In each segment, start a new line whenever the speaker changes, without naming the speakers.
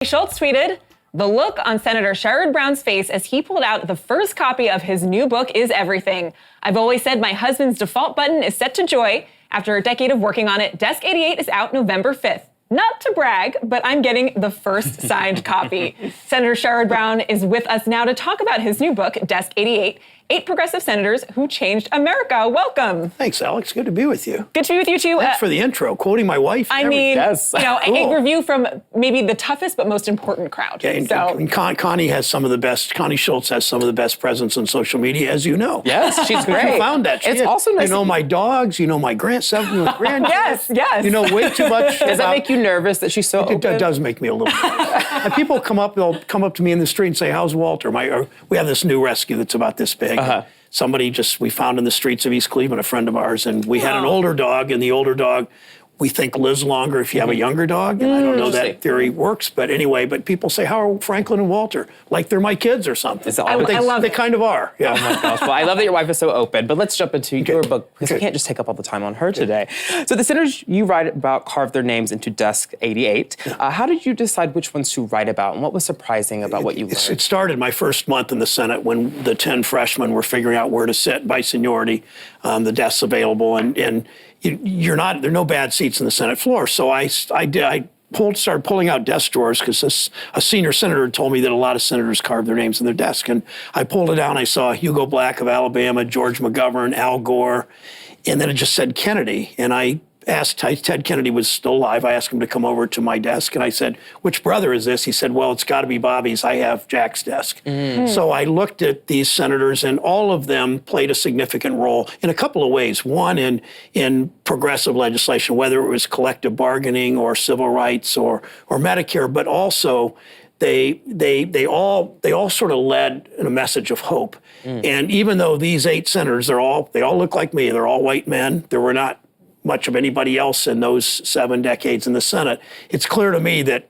Schultz tweeted, "The look on Senator Sherrod Brown's face as he pulled out the first copy of his new book is everything. I've always said my husband's default button is set to joy. After a decade of working on it, Desk 88 is out November 5th. Not to brag, but I'm getting the first signed copy." Senator Sherrod Brown is with us now to talk about his new book, Desk 88, 8 Progressive Senators Who Changed America. Welcome.
Thanks, Alex. Good to be with you.
Good to be with you, too.
Thanks for the intro, quoting my wife.
I mean,
yes.
Cool. A review from maybe the toughest but most important crowd.
Yeah, and Connie has some of the best, Connie Schultz has some of the best presence on social media, as you know.
Yes, she's great.
You found that.
It's also nice.
You know my dogs, you know my grandkids.
Yes.
You know way too much.
Does that make you nervous that she's so open?
It does make me a little nervous. And people they'll come up to me in the street and say, "How's Walter?" We have this new rescue that's about this big. We found in the streets of East Cleveland, a friend of ours, and we had an older dog, and the older dog, we think, lives longer if you have a younger dog. And I don't know that theory works, but anyway, but people say, "How are Franklin and Walter?" Like they're my kids or something.
I love
they
it.
kind of are. Yeah.
Oh my gosh. Well, I love that your wife is so open, but let's jump into your book, because we can't just take up all the time on her today. So the senators you write about carved their names into Desk 88. How did you decide which ones to write about, and what was surprising about what you learned?
It started my first month in the Senate when the 10 freshmen were figuring out where to sit by seniority, the desks available, and there are no bad seats in the Senate floor. So I started pulling out desk drawers because a senior senator told me that a lot of senators carved their names in their desk. And I pulled it out and I saw Hugo Black of Alabama, George McGovern, Al Gore, and then it just said Kennedy. And I asked, Ted Kennedy was still alive. I asked him to come over to my desk and I said, "Which brother is this?" He said, "Well, it's got to be Bobby's. I have Jack's desk." So I looked at these senators and all of them played a significant role in a couple of ways. One, in progressive legislation, whether it was collective bargaining or civil rights or Medicare, but also they all sort of led in a message of hope. And even though these 8 senators, they all look like me, they're all white men, there were not much of anybody else in those 7 decades in the Senate. It's clear to me that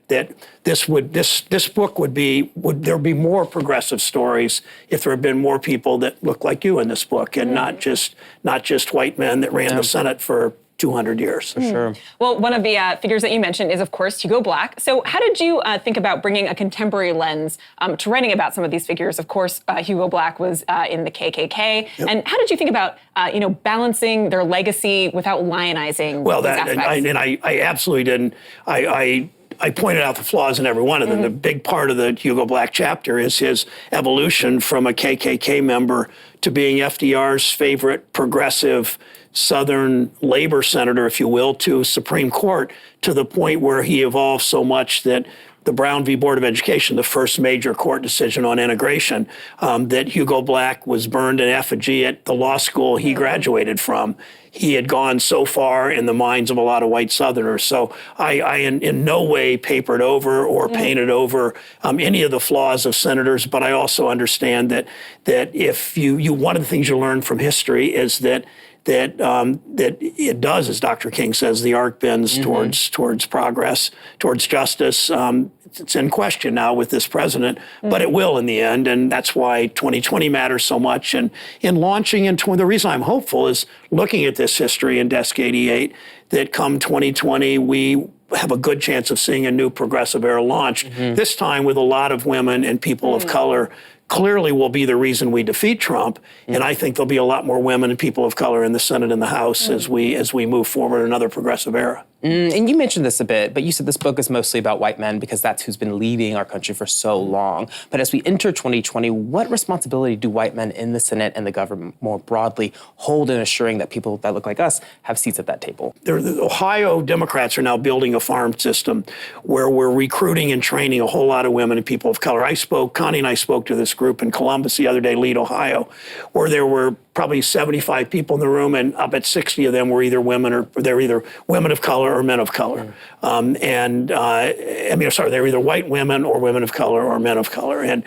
this book would there be more progressive stories if there had been more people that look like you in this book, and not just white men that ran the Senate for 200 years.
For sure.
Well, one of the figures that you mentioned is, of course, Hugo Black. So how did you think about bringing a contemporary lens to writing about some of these figures? Of course, Hugo Black was in the KKK. Yep. And how did you think about, balancing their legacy without lionizing these aspects?
I absolutely didn't. I pointed out the flaws in every one of them. The big part of the Hugo Black chapter is his evolution from a KKK member to being FDR's favorite progressive Southern labor senator, if you will, to Supreme Court, to the point where he evolved so much that the Brown v. Board of Education, the first major court decision on integration, that Hugo Black was burned in effigy at the law school he graduated from. He had gone so far in the minds of a lot of white Southerners. So I in no way papered over or painted over any of the flaws of senators, but I also understand that if you one of the things you learn from history is that it does, as Dr. King says, the arc bends towards progress, towards justice. It's in question now with this president, but it will in the end, and that's why 2020 matters so much. And in launching the reason I'm hopeful is looking at this history in Desk 88, that come 2020, we have a good chance of seeing a new progressive era launched, this time with a lot of women and people of color. Clearly will be the reason we defeat Trump, and I think there'll be a lot more women and people of color in the Senate and the House as we move forward in another progressive era.
And you mentioned this a bit, but you said this book is mostly about white men because that's who's been leading our country for so long. But as we enter 2020, what responsibility do white men in the Senate and the government more broadly hold in assuring that people that look like us have seats at that table?
The Ohio Democrats are now building a farm system where we're recruiting and training a whole lot of women and people of color. Connie and I spoke to this group in Columbus the other day, Lead Ohio, where there were probably 75 people in the room, and I bet 60 of them were either women of color or men of color. They're either white women or women of color or men of color. And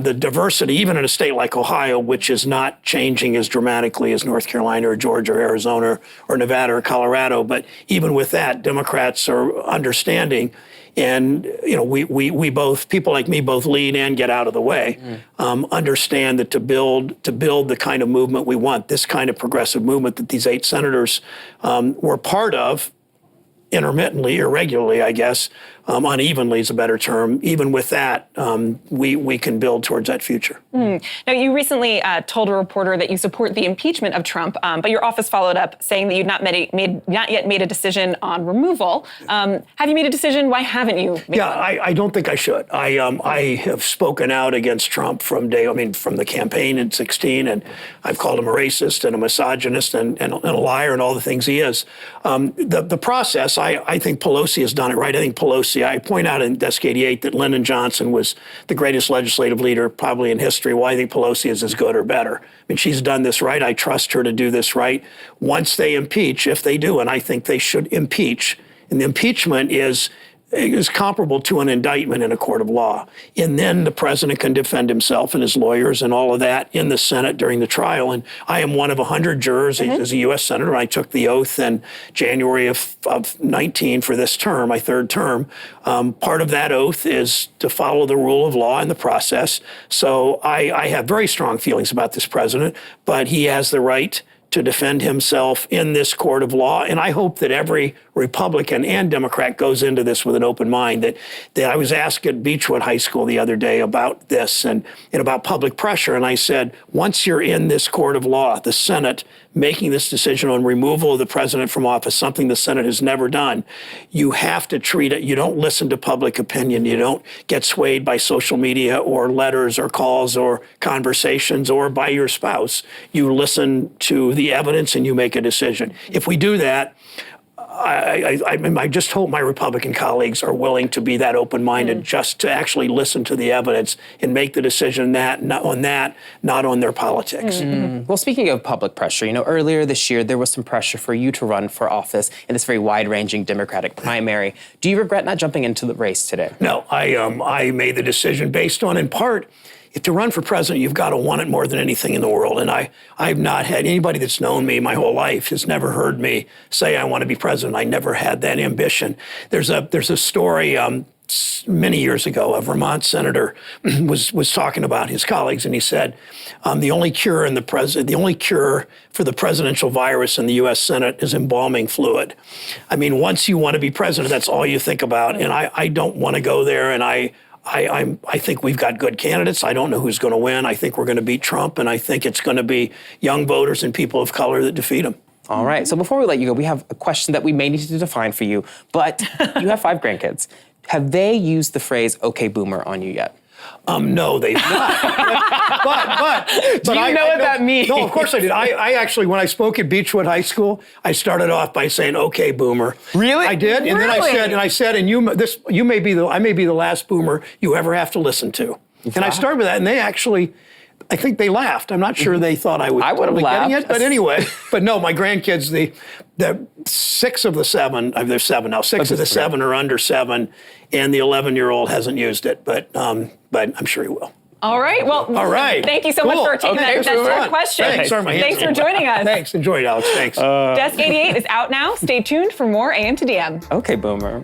the diversity, even in a state like Ohio, which is not changing as dramatically as North Carolina or Georgia or Arizona or Nevada or Colorado, but even with that, Democrats are understanding. And we both, people like me, both lead and get out of the way, understand that to build the kind of movement we want, this kind of progressive movement that these 8 senators were part of, intermittently, irregularly, I guess, unevenly is a better term. Even with that, we can build towards that future.
Now, you recently told a reporter that you support the impeachment of Trump, but your office followed up saying that you'd not yet made a decision on removal. Have you made a decision? Why haven't you made one?
I don't think I should. I have spoken out against Trump from the campaign in 2016, and I've called him a racist and a misogynist and a liar and all the things he is. The process, I think Pelosi has done it right. I think Pelosi, I point out in Desk 88 that Lyndon Johnson was the greatest legislative leader probably in history. Well, I think Pelosi is as good or better. I mean, she's done this right. I trust her to do this right. Once they impeach, if they do, and I think they should impeach, and the impeachment is comparable to an indictment in a court of law. And then the president can defend himself and his lawyers and all of that in the Senate during the trial. And I am one of 100 jurors as a U.S. Senator. I took the oath in January of 19 for this term, my third term. Part of that oath is to follow the rule of law in the process. So I have very strong feelings about this president, but he has the right to defend himself in this court of law. And I hope that every Republican and Democrat goes into this with an open mind. That I was asked at Beechwood High School the other day about this and about public pressure. And I said, once you're in this court of law, the Senate making this decision on removal of the president from office, something the Senate has never done, you have to treat it. You don't listen to public opinion. You don't get swayed by social media or letters or calls or conversations or by your spouse. You listen to the evidence and you make a decision. If we do that, I just hope my Republican colleagues are willing to be that open-minded, just to actually listen to the evidence and make the decision not on their politics.
Well, speaking of public pressure, earlier this year there was some pressure for you to run for office in this very wide-ranging Democratic primary. Do you regret not jumping into the race today?
No, I made the decision based on, in part, if to run for president, you've got to want it more than anything in the world. And I've not had anybody that's known me my whole life has never heard me say I want to be president. I never had that ambition. There's a story many years ago. A Vermont senator was talking about his colleagues, and he said the only cure for the presidential virus in the U.S. Senate is embalming fluid. I mean, once you want to be president, that's all you think about. And I don't want to go there. And I think we've got good candidates. I don't know who's going to win. I think we're going to beat Trump, and I think it's going to be young voters and people of color that defeat him.
All right. So before we let you go, we have a question that we may need to define for you. But you have 5 grandkids. Have they used the phrase "okay, boomer" on you yet?
No, they've not. but
do you know what that means?
No, of course I did. I actually, when I spoke at Beechwood High School, I started off by saying, "Okay, boomer."
Really?
I did, and then I said, I may be the last boomer you ever have to listen to. And I started with that, and they actually, I think they laughed. I'm not sure they thought I would
have laughed.
Getting it, but anyway. But no, my grandkids, the 6 of the 7, there's 7 now. 6 of the 7 are under 7, and the 11-year-old hasn't used it, but I'm sure he will.
All right. Well,
all right.
Thank you so much for taking that question.
Thanks. Sorry, my hands
Thanks for joining us.
Thanks. Enjoyed it, Alex. Thanks.
Desk 88 is out now. Stay tuned for more AM to DM.
Okay, boomer.